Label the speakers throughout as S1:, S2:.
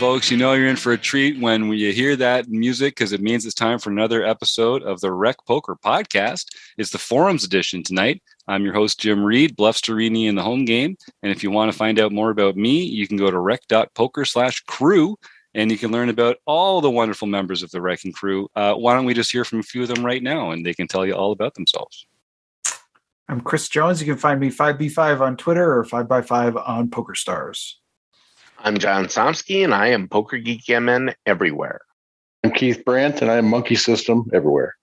S1: folks, you know you're in for a treat when you hear that music because it means it's time for another episode of the Rec Poker Podcast. It's the Forums edition tonight. I'm your host, Jim Reed, Bluffsterini in the home game. And if you want to find out more about me, you can go to rec.poker/crew and you can learn about all the wonderful members of the Wrecking Crew. Why don't we just hear from a few of them right now and they can tell you all about themselves.
S2: I'm Chris Jones. You can find me 5B5 on Twitter or 5x5 on PokerStars.
S3: I'm John Somsky, and I am Poker Geek MN everywhere.
S4: I'm Keith Brandt, and I am Monkey System everywhere.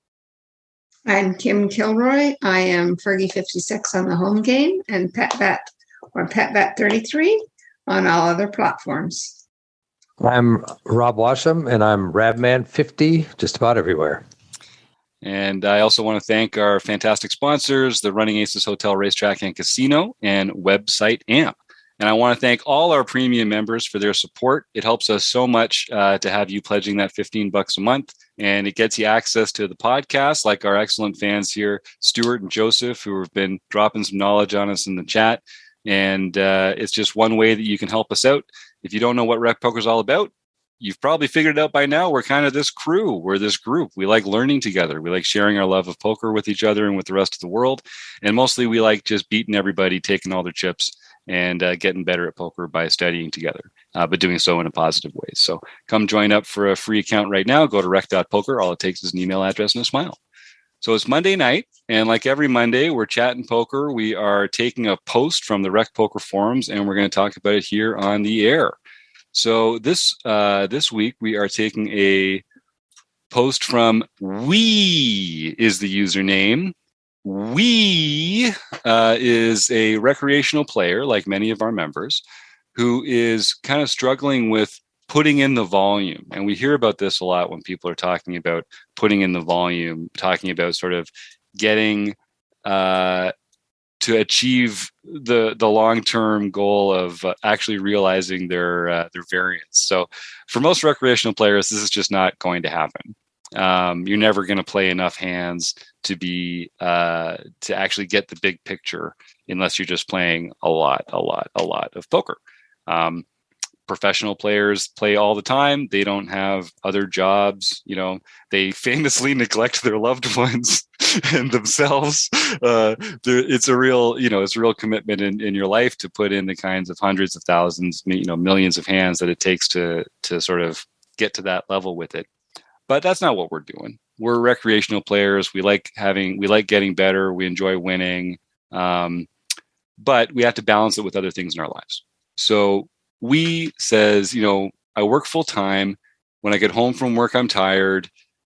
S5: I'm Kim Kilroy. I am Fergie56 on the home game and PetBat or PetBat33 on all other platforms.
S6: I'm Rob Washam, and I'm Rabman50 just about everywhere.
S1: And I also want to thank our fantastic sponsors, the Running Aces Hotel, Racetrack, and Casino, and website AMP. And I want to thank all our premium members for their support. It helps us so much to have you pledging that $15 a month. And it gets you access to the podcast, like our excellent fans here, Stuart and Joseph, who have been dropping some knowledge on us in the chat. And it's just one way that you can help us out. If you don't know what Rec Poker is all about, you've probably figured it out by now. We're kind of this crew. We're this group. We like learning together. We like sharing our love of poker with each other and with the rest of the world. And mostly we like just beating everybody, taking all their chips, and getting better at poker by studying together, but doing so in a positive way. So come join up for a free account right now. Go to rec.poker. All it takes is an email address and a smile. So it's Monday night, and like every Monday, we're chatting poker. We are taking a post from the Rec Poker forums, and we're going to talk about it here on the air. So this week, we are taking a post from Weeeee is the username. Weeeee is a recreational player, like many of our members, who is kind of struggling with putting in the volume. And we hear about this a lot when people are talking about putting in the volume, talking about sort of getting to achieve the long-term goal of actually realizing their variance. So for most recreational players, this is just not going to happen. You're never going to play enough hands to be to actually get the big picture unless you're just playing a lot of poker. Professional players play all the time. They don't have other jobs. You know, they famously neglect their loved ones and themselves. It's a real commitment in your life to put in the kinds of hundreds of thousands, millions of hands that it takes to sort of get to that level with it. But that's not what we're doing. We're recreational players. We like getting better. We enjoy winning. But we have to balance it with other things in our lives. So Weeeee says, I work full time. When I get home from work, I'm tired.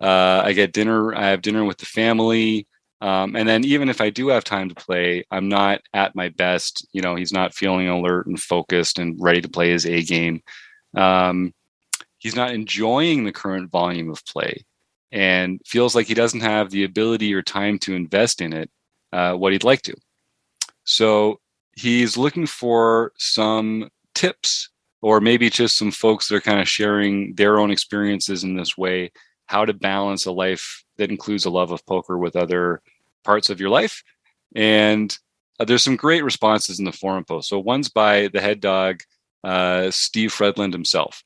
S1: I have dinner with the family. And then even if I do have time to play, I'm not at my best. He's not feeling alert and focused and ready to play his A game. He's not enjoying the current volume of play and feels like he doesn't have the ability or time to invest in it, what he'd like to. So he's looking for some tips, or maybe just some folks that are kind of sharing their own experiences in this way, how to balance a life that includes a love of poker with other parts of your life. And there's some great responses in the forum post. So one's by the head dog, Steve Fredland himself.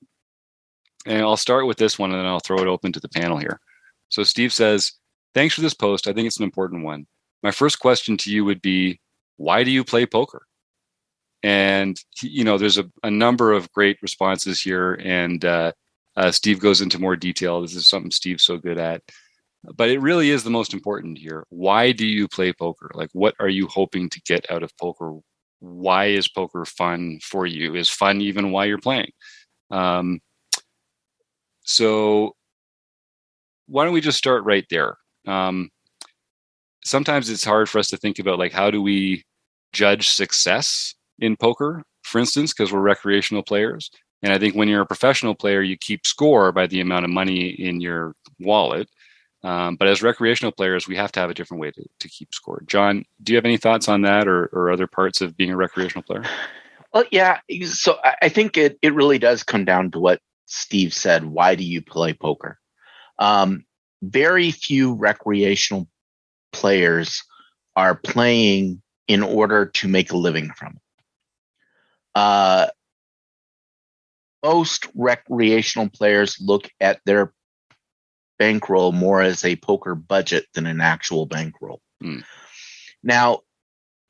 S1: And I'll start with this one and then I'll throw it open to the panel here. So Steve says, thanks for this post. I think it's an important one. My first question to you would be, why do you play poker? And, there's a number of great responses here. And Steve goes into more detail. This is something Steve's so good at. But it really is the most important here. Why do you play poker? Like, what are you hoping to get out of poker? Why is poker fun for you? Is fun even while you're playing? So why don't we just start right there? Sometimes it's hard for us to think about, like, how do we judge success in poker, for instance, because we're recreational players. And I think when you're a professional player, you keep score by the amount of money in your wallet. But as recreational players, we have to have a different way to keep score. John, do you have any thoughts on that or other parts of being a recreational player?
S3: Well, yeah. So I think it really does come down to what Steve said. Why do you play poker? Very few recreational players are playing in order to make a living from it. most recreational players look at their bankroll more as a poker budget than an actual bankroll. Now,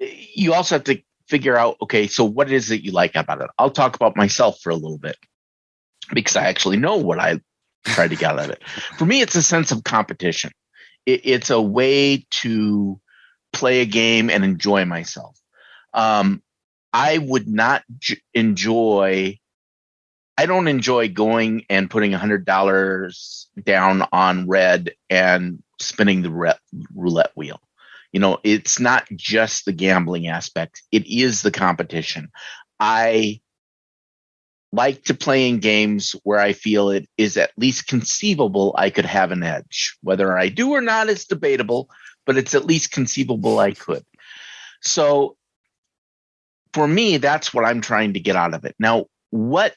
S3: you also have to figure out, okay, so what is it you like about it? I'll talk about myself for a little bit because I actually know what I try to get out of it. For me, it's a sense of competition. It's a way to play a game and enjoy myself. I would not I don't enjoy going and putting $100 down on red and spinning the roulette wheel. It's not just the gambling aspect. It is the competition. I like to play in games where I feel it is at least conceivable I could have an edge. Whether I do or not is debatable, but it's at least conceivable I could. So for me, that's what I'm trying to get out of it. Now, what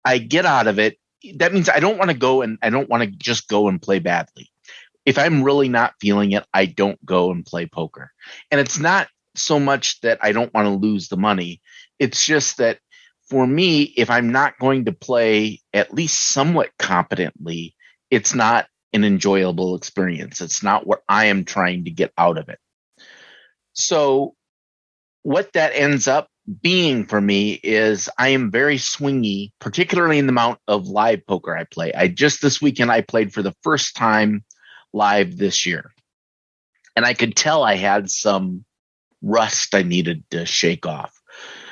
S3: I get out of it, that means I don't want to just go and play badly. If I'm really not feeling it, I don't go and play poker. And it's not so much that I don't want to lose the money. It's just that for me, if I'm not going to play at least somewhat competently, it's not an enjoyable experience. It's not what I am trying to get out of it. So what that ends up being for me is I am very swingy, particularly in the amount of live poker I play. This weekend, I played for the first time live this year. And I could tell I had some rust I needed to shake off.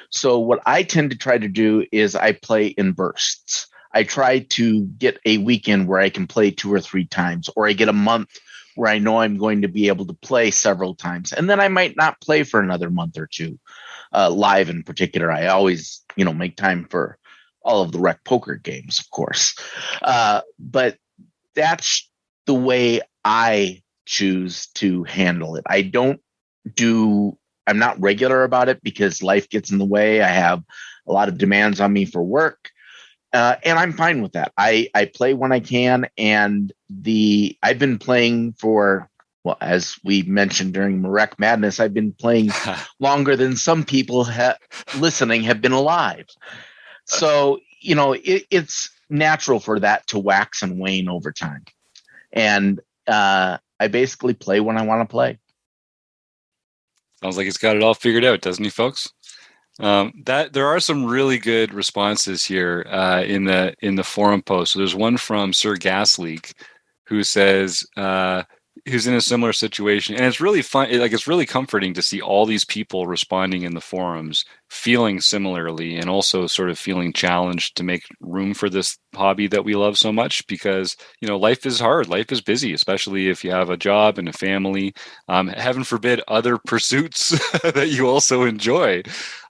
S3: So what I tend to try to do is I play in bursts. I try to get a weekend where I can play 2 or 3 times, or I get a month where I know I'm going to be able to play several times. And then I might not play for another month or two, live in particular. I always, make time for all of the rec poker games, of course. But that's the way I choose to handle it. I'm not regular about it because life gets in the way. I have a lot of demands on me for work. And I'm fine with that. I play when I can. And I've been playing for, well, as we mentioned during Marek Madness, I've been playing longer than some people listening have been alive. So, it's natural for that to wax and wane over time. And I basically play when I want to play.
S1: Sounds like he's got it all figured out, doesn't he, folks? That there are some really good responses here in the forum post. So there's one from Sir Gas Leak who says who's in a similar situation, and it's really fun. It's really comforting to see all these people responding in the forums, feeling similarly, and also sort of feeling challenged to make room for this hobby that we love so much. Because life is hard, life is busy, especially if you have a job and a family. Heaven forbid, other pursuits that you also enjoy.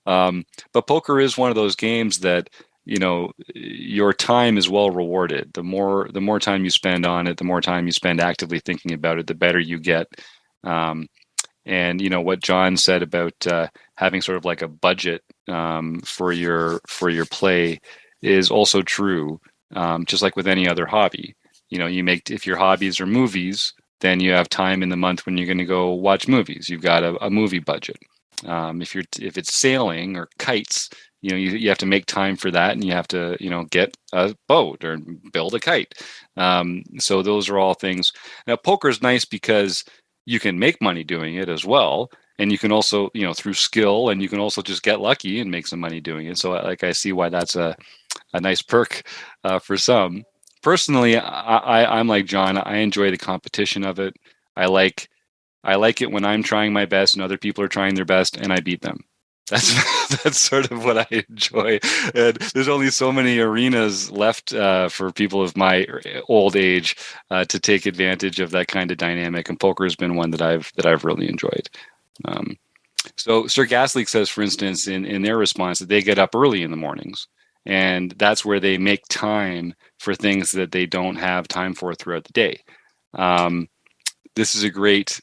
S1: But poker is one of those games that your time is well rewarded. The more time you spend on it, the more time you spend actively thinking about it, the better you get. And what John said about having sort of like a budget for your play is also true. Just like with any other hobby, if your hobbies are movies, then you have time in the month when you're going to go watch movies. You've got a movie budget. If it's sailing or kites, you have to make time for that, and you have to get a boat or build a kite. So those are all things. Now, poker is nice because you can make money doing it as well, and you can also through skill, and you can also just get lucky and make some money doing it. So I see why that's a nice perk for some. Personally, I'm like John. I enjoy the competition of it. I like it when I'm trying my best and other people are trying their best and I beat them. That's sort of what I enjoy. And there's only so many arenas left for people of my old age to take advantage of that kind of dynamic. And poker has been one that I've really enjoyed. So Sir Gasleak says, for instance, in their response, that they get up early in the mornings, and that's where they make time for things that they don't have time for throughout the day. This is a great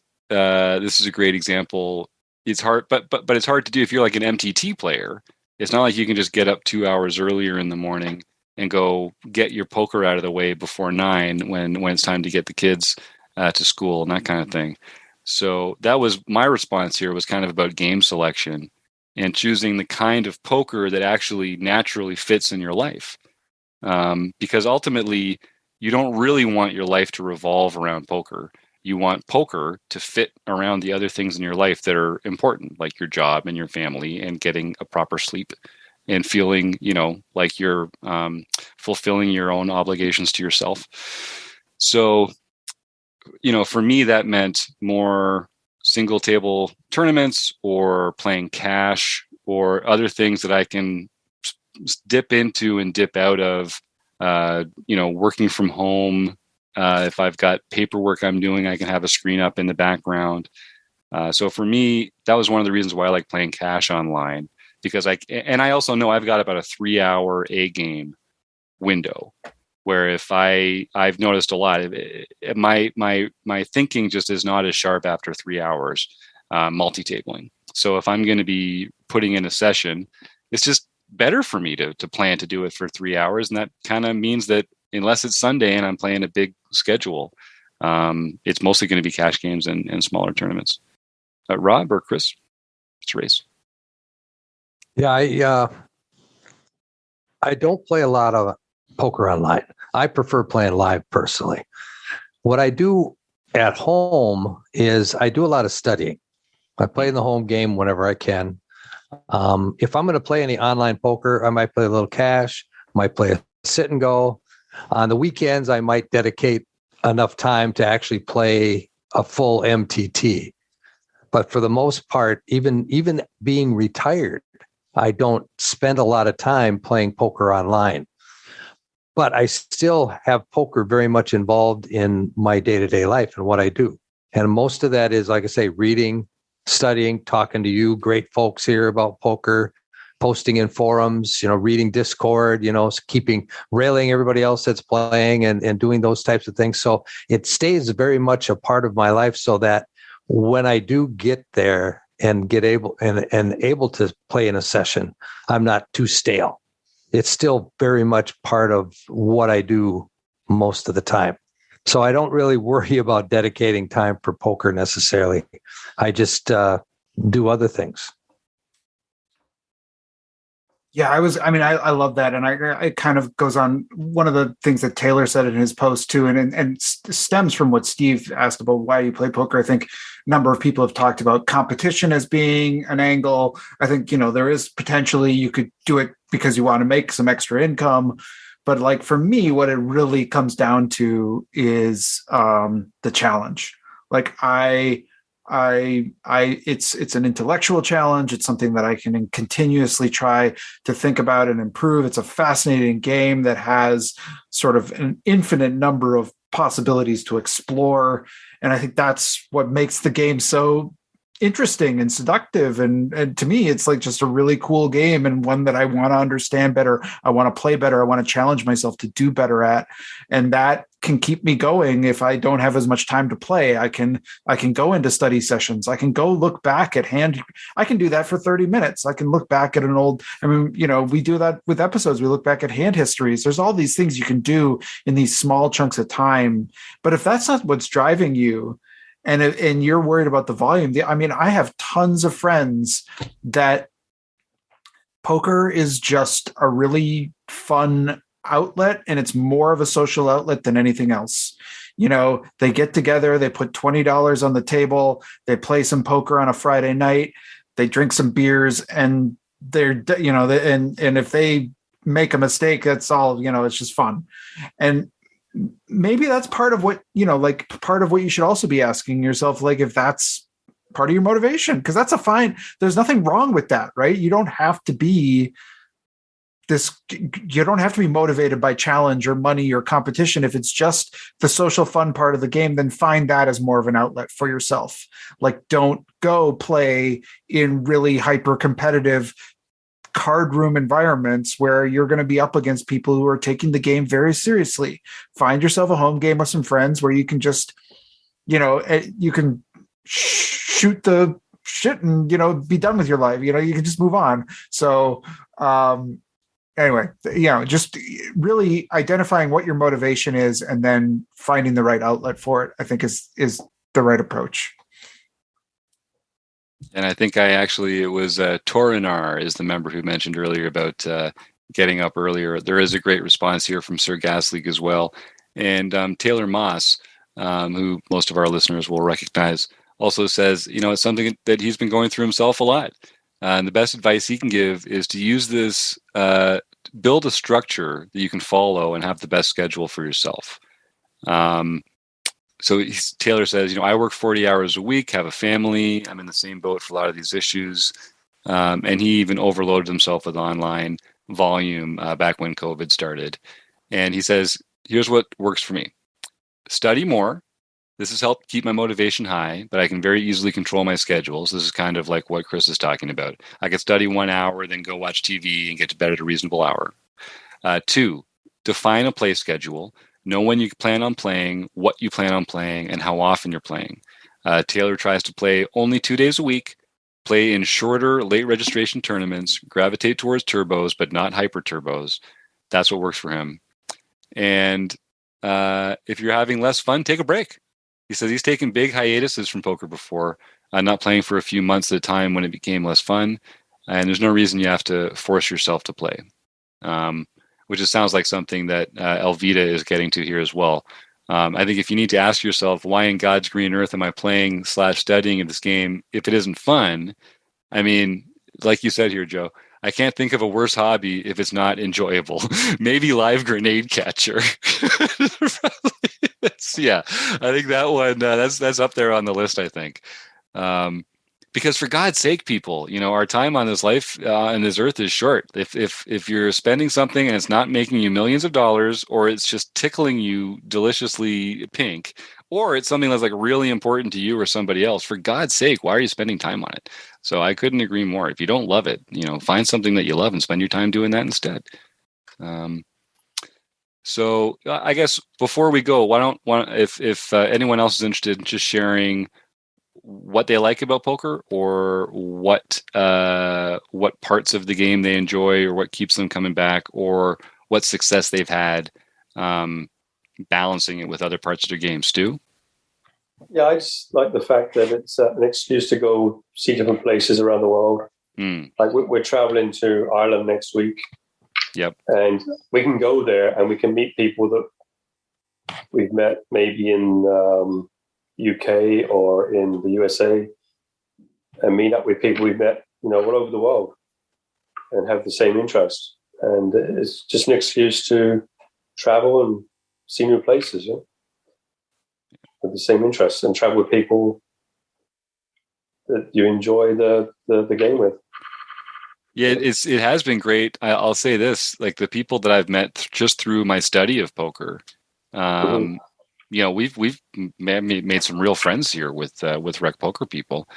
S1: example. It's hard, but it's hard to do if you're like an MTT player. It's not like you can just get up 2 hours earlier in the morning and go get your poker out of the way before 9 when it's time to get the kids to school and that kind of thing. So that was my response here, was kind of about game selection. and choosing the kind of poker that actually naturally fits in your life. Because ultimately, you don't really want your life to revolve around poker. You want poker to fit around the other things in your life that are important, like your job and your family and getting a proper sleep and feeling, like you're fulfilling your own obligations to yourself. So, for me, that meant more single table tournaments or playing cash or other things that I can dip into and dip out of, working from home. If I've got paperwork I'm doing, I can have a screen up in the background. So for me, that was one of the reasons why I like playing cash online, because I also know I've got about a 3-hour A game window where if I've noticed a lot, my thinking just is not as sharp after 3 hours multi-tabling. So if I'm going to be putting in a session, it's just better for me to plan to do it for 3 hours. And that kind of means that unless it's Sunday and I'm playing a big schedule, it's mostly going to be cash games and smaller tournaments. Rob or Chris? It's a race.
S6: Yeah, I don't play a lot of poker online. I prefer playing live personally. What I do at home is I do a lot of studying. I play in the home game whenever I can. If I'm going to play any online poker, I might play a little cash, might play a sit and go. On the weekends, I might dedicate enough time to actually play a full MTT. But for the most part, even being retired, I don't spend a lot of time playing poker online. But I still have poker very much involved in my day-to-day life and what I do. And most of that is, like I say, reading, studying, talking to you great folks here about poker, posting in forums, reading Discord, railing everybody else that's playing and doing those types of things. So it stays very much a part of my life, so that when I do get there and get able to play in a session, I'm not too stale. It's still very much part of what I do most of the time. So I don't really worry about dedicating time for poker necessarily. I just do other things.
S2: Yeah, I love that. And it kind of goes on one of the things that Taylor said in his post too, and stems from what Steve asked about why you play poker. I think a number of people have talked about competition as being an angle. I think, there is potentially you could do it because you want to make some extra income. But like for me, what it really comes down to is the challenge. Like it's an intellectual challenge. It's something that I can continuously try to think about and improve. It's a fascinating game that has sort of an infinite number of possibilities to explore. And I think that's what makes the game so interesting and seductive. And to me, it's like just a really cool game, and one that I want to understand better. I want to play better. I want to challenge myself to do better at. And that can keep me going. If I don't have as much time to play, I can go into study sessions. I can go look back at I can do that for 30 minutes. I can look back at we do that with episodes. We look back at hand histories. There's all these things you can do in these small chunks of time. But if that's not what's driving you, and you're worried about the volume, I have tons of friends that poker is just a really fun outlet, and it's more of a social outlet than anything else. They get together, they put $20 on the table, they play some poker on a Friday night, they drink some beers, and they're, and if they make a mistake, that's all, it's just fun. And maybe that's part of what, part of what you should also be asking yourself, like, if that's part of your motivation, because there's nothing wrong with that, right? You don't have to be motivated by challenge or money or competition. If it's just the social fun part of the game, then find that as more of an outlet for yourself. Like, don't go play in really hyper competitive card room environments where you're going to be up against people who are taking the game very seriously. Find yourself a home game with some friends where you can just, you can shoot the shit and, be done with your life. You can just move on. So, anyway, just really identifying what your motivation is and then finding the right outlet for it, I think is the right approach.
S1: And I think it was Torinar is the member who mentioned earlier about getting up earlier. There is a great response here from Sir Gas League as well. And Taylor Moss, who most of our listeners will recognize, also says, it's something that he's been going through himself a lot. And the best advice he can give is to use this, build a structure that you can follow and have the best schedule for yourself. So Taylor says, I work 40 hours a week, have a family. I'm in the same boat for a lot of these issues. And he even overloaded himself with online volume back when COVID started. And he says, here's what works for me. Study more. This has helped keep my motivation high, but I can very easily control my schedules. This is kind of like what Chris is talking about. I could study 1 hour, then go watch TV and get to bed at a reasonable hour. 2, define a play schedule. Know when you plan on playing, what you plan on playing, and how often you're playing. Taylor tries to play only 2 days a week, play in shorter, late registration tournaments, gravitate towards turbos, but not hyper turbos. That's what works for him. And if you're having less fun, take a break. He says he's taken big hiatuses from poker before, not playing for a few months at a time when it became less fun. And there's no reason you have to force yourself to play, which just sounds like something that Elvita is getting to here as well. I think if you need to ask yourself, why in God's green earth am I playing / studying in this game if it isn't fun? I mean, like you said here, Joe, I can't think of a worse hobby if it's not enjoyable. Maybe live grenade catcher. Yeah, I think that one that's up there on the list. I think because for God's sake, people, our time on this life on this earth is short. If you're spending something and it's not making you millions of dollars, or it's just tickling you deliciously pink, or it's something that's like really important to you or somebody else, for God's sake, why are you spending time on it? So I couldn't agree more. If you don't love it, find something that you love and spend your time doing that instead. So I guess before we go, if anyone else is interested in just sharing what they like about poker, or what parts of the game they enjoy, or what keeps them coming back, or what success they've had balancing it with other parts of their game. Stu?
S7: Yeah, I just like the fact that it's an excuse to go see different places around the world. Like we're traveling to Ireland next week.
S1: Yep.
S7: And we can go there and we can meet people that we've met maybe in UK or in the USA, and meet up with people we've met, all over the world, and have the same interest. And it's just an excuse to travel and see new places, with the same interests, and travel with people that you enjoy the game with.
S1: Yeah, it has been great. I'll say this, like the people that I've met just through my study of poker, we've made some real friends here with Rec Poker people,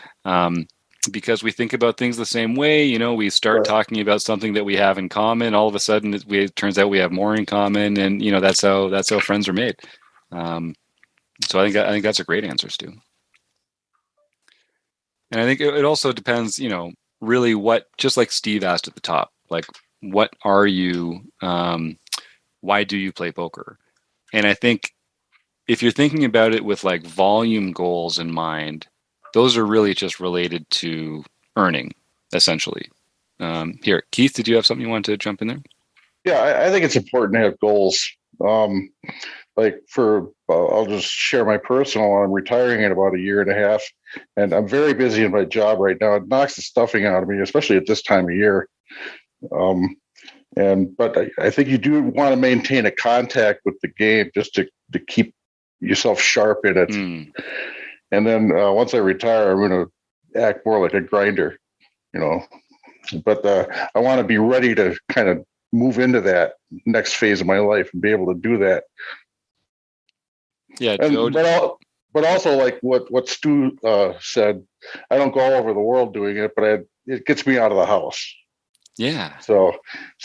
S1: because we think about things the same way. We start talking about something that we have in common. All of a sudden, it turns out we have more in common, and that's how friends are made. So I think that's a great answer, Stu. And I think it also depends, really what, just like Steve asked at the top, like, what are you, why do you play poker? And I think if you're thinking about it with like volume goals in mind, those are really just related to earning, essentially. Here, Keith, did you have something you wanted to jump in there?
S4: Yeah, I think it's important to have goals. I'll just share my personal. I'm retiring in about a year and a half, and I'm very busy in my job right now. It knocks the stuffing out of me, especially at this time of year. But I think you do want to maintain a contact with the game just to keep yourself sharp in it. And then once I retire, I'm going to act more like a grinder, But I want to be ready to kind of move into that next phase of my life and be able to do that.
S1: Yeah,
S4: but also like what Stu said, I don't go all over the world doing it, but it gets me out of the house.
S1: Yeah.
S4: So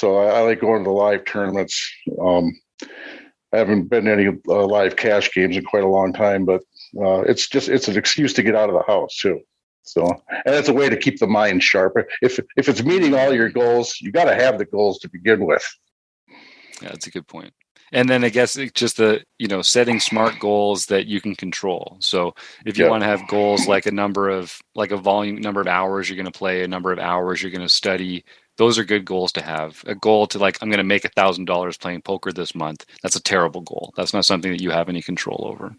S4: I like going to the live tournaments. I haven't been to any live cash games in quite a long time, but it's an excuse to get out of the house too. So, and it's a way to keep the mind sharp. If it's meeting all your goals, you got to have the goals to begin with.
S1: Yeah, that's a good point. And then I guess it's just the, setting smart goals that you can control. So if you want to have goals like a volume number of hours you're going to play, a number of hours you're going to study, those are good goals to have. A goal to I'm going to make $1,000 playing poker this month. That's a terrible goal. That's not something that you have any control over.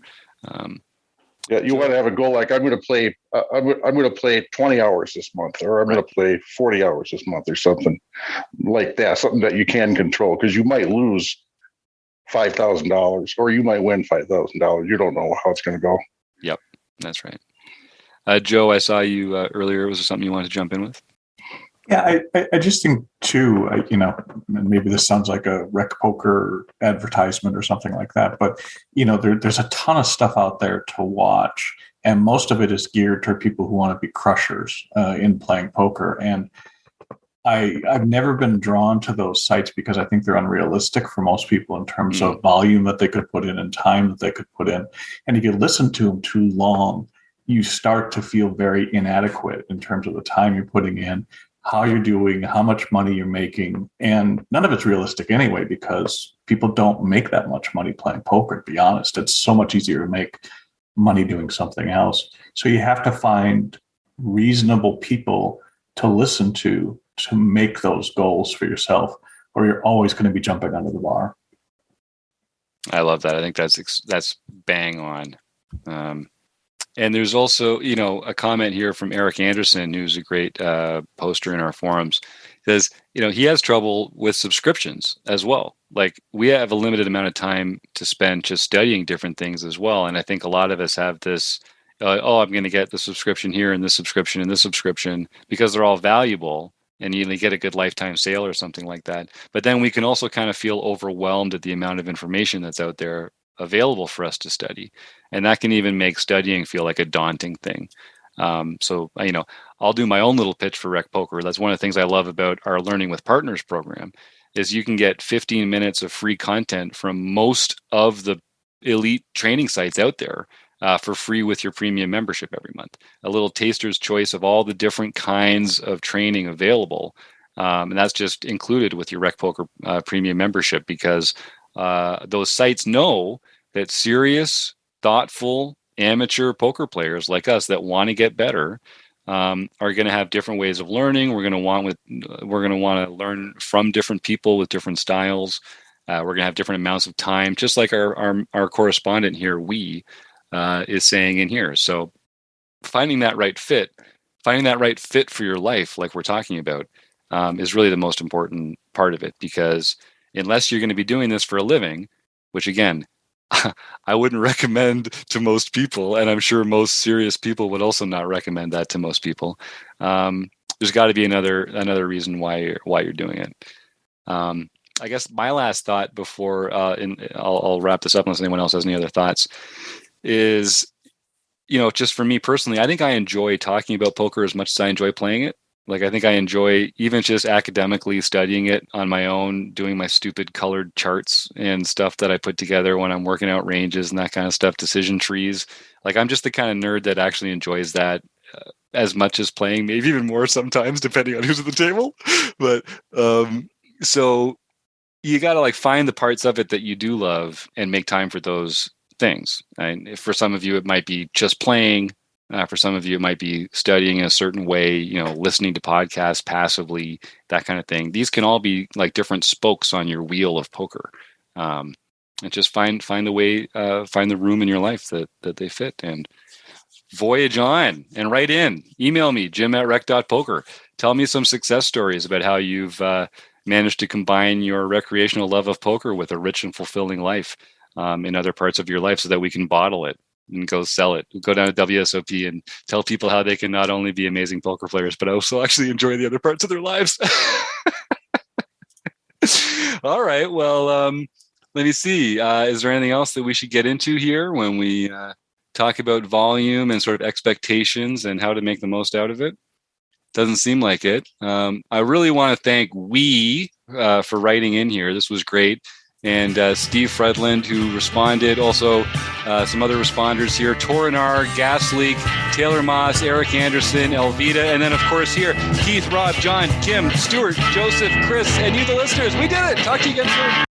S4: You want to have a goal like I'm going to play 20 hours this month, or I'm going to play 40 hours this month, or something like that. Something that you can control, because you might lose $5,000 or you might win $5,000. You don't know how it's going to go.
S1: Yep, that's right. Joe, I saw you earlier. Was there something you wanted to jump in with?
S8: Yeah, I just think too, maybe this sounds like a rec poker advertisement or something like that, but there's a ton of stuff out there to watch, and most of it is geared toward people who want to be crushers in playing poker. And I've never been drawn to those sites because I think they're unrealistic for most people in terms of volume that they could put in and time that they could put in. And if you listen to them too long, you start to feel very inadequate in terms of the time you're putting in, how you're doing, how much money you're making. And none of it's realistic anyway, because people don't make that much money playing poker, to be honest. It's so much easier to make money doing something else. So you have to find reasonable people to listen to make those goals for yourself, or you're always going to be jumping under the bar.
S1: I love that. I think that's bang on. And there's also, a comment here from Eric Anderson, who's a great poster in our forums. He says, he has trouble with subscriptions as well. Like, we have a limited amount of time to spend just studying different things as well. And I think a lot of us have this, I'm going to get the subscription here and this subscription and this subscription because they're all valuable. And you get a good lifetime sale or something like that. But then we can also kind of feel overwhelmed at the amount of information that's out there available for us to study. And that can even make studying feel like a daunting thing. So I'll do my own little pitch for Rec Poker. That's one of the things I love about our Learning with Partners program is you can get 15 minutes of free content from most of the elite training sites out there for free with your premium membership every month. A little taster's choice of all the different kinds of training available. And that's just included with your Rec Poker premium membership, because those sites know that serious, thoughtful, amateur poker players like us that want to get better are going to have different ways of learning. We're going to want to learn from different people with different styles. We're going to have different amounts of time, just like our correspondent here, Weeeee, is saying in here. So finding that right fit for your life, like we're talking about, is really the most important part of it, because unless you're going to be doing this for a living, which again, I wouldn't recommend to most people, and I'm sure most serious people would also not recommend that to most people. There's got to be another reason why you're doing it. I guess my last thought before I'll wrap this up unless anyone else has any other thoughts is, just for me personally, I think I enjoy talking about poker as much as I enjoy playing it. Like, I think I enjoy even just academically studying it on my own, doing my stupid colored charts and stuff that I put together when I'm working out ranges and that kind of stuff, decision trees. Like, I'm just the kind of nerd that actually enjoys that as much as playing, maybe even more sometimes, depending on who's at the table. But so you got to find the parts of it that you do love and make time for those things. And for some of you, it might be just playing. For some of you, it might be studying in a certain way, listening to podcasts passively, that kind of thing. These can all be like different spokes on your wheel of poker. And just find the way, find the room in your life that they fit, and voyage on and write in. Email me, jim@rec.poker. Tell me some success stories about how you've managed to combine your recreational love of poker with a rich and fulfilling life in other parts of your life, so that we can bottle it and go sell it. Go down to WSOP and tell people how they can not only be amazing poker players, but also actually enjoy the other parts of their lives. All right. Well, let me see. Is there anything else that we should get into here when we talk about volume and sort of expectations and how to make the most out of it? Doesn't seem like it. I really want to thank Weeeee for writing in here. This was great. And Steve Fredland, who responded. Also, some other responders here: Torinar, Gas Leak, Taylor Moss, Eric Anderson, Elvita, and then, of course, here, Keith, Rob, John, Kim, Stuart, Joseph, Chris, and you, the listeners. We did it. Talk to you again soon.